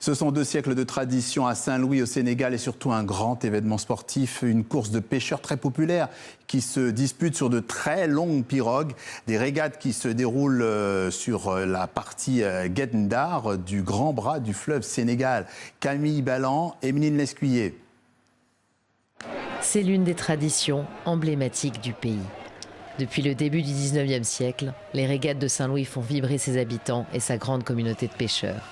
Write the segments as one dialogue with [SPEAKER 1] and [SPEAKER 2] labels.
[SPEAKER 1] Ce sont 2 siècles de tradition à Saint-Louis au Sénégal et surtout un grand événement sportif, une course de pêcheurs très populaire qui se dispute sur de très longues pirogues, des régates qui se déroulent sur la partie Gendar du grand bras du fleuve Sénégal. Camille Ballan, Emeline Lescuyer.
[SPEAKER 2] C'est l'une des traditions emblématiques du pays. Depuis le début du 19e siècle, les régates de Saint-Louis font vibrer ses habitants et sa grande communauté de pêcheurs.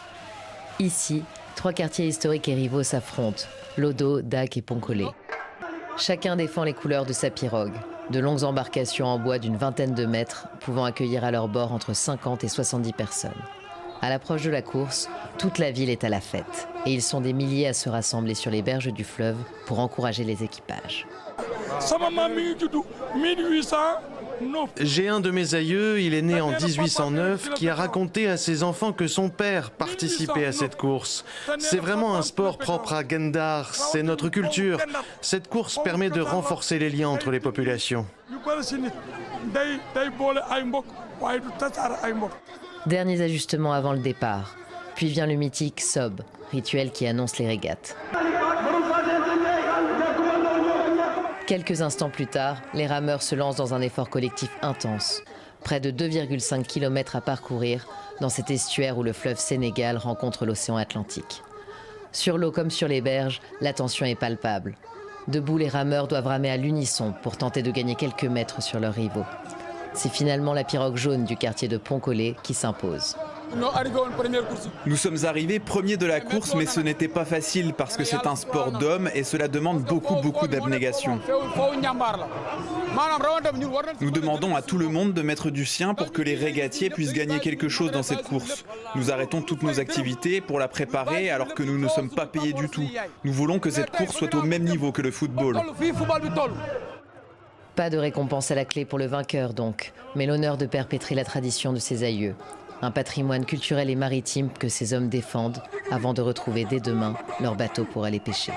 [SPEAKER 2] Ici, 3 quartiers historiques et rivaux s'affrontent, Lodo, Dac et Poncolé. Chacun défend les couleurs de sa pirogue, de longues embarcations en bois d'une vingtaine de mètres, pouvant accueillir à leur bord entre 50 et 70 personnes. À l'approche de la course, toute la ville est à la fête. Et ils sont des milliers à se rassembler sur les berges du fleuve pour encourager les équipages.
[SPEAKER 3] J'ai un de mes aïeux, il est né en 1809, qui a raconté à ses enfants que son père participait à cette course. C'est vraiment un sport propre à Gendar, c'est notre culture. Cette course permet de renforcer les liens entre les populations.
[SPEAKER 2] Derniers ajustements avant le départ. Puis vient le mythique Sob, rituel qui annonce les régates. Quelques instants plus tard, les rameurs se lancent dans un effort collectif intense. Près de 2,5 km à parcourir dans cet estuaire où le fleuve Sénégal rencontre l'océan Atlantique. Sur l'eau comme sur les berges, la tension est palpable. Debout, les rameurs doivent ramer à l'unisson pour tenter de gagner quelques mètres sur leurs rivaux. C'est finalement la pirogue jaune du quartier de Poncolé qui s'impose.
[SPEAKER 4] Nous sommes arrivés premiers de la course, mais ce n'était pas facile parce que c'est un sport d'hommes et cela demande beaucoup d'abnégation. Nous demandons à tout le monde de mettre du sien pour que les régatiers puissent gagner quelque chose dans cette course. Nous arrêtons toutes nos activités pour la préparer alors que nous ne sommes pas payés du tout. Nous voulons que cette course soit au même niveau que le football.
[SPEAKER 2] Pas de récompense à la clé pour le vainqueur donc, mais l'honneur de perpétrer la tradition de ses aïeux. Un patrimoine culturel et maritime que ces hommes défendent avant de retrouver dès demain leur bateau pour aller pêcher.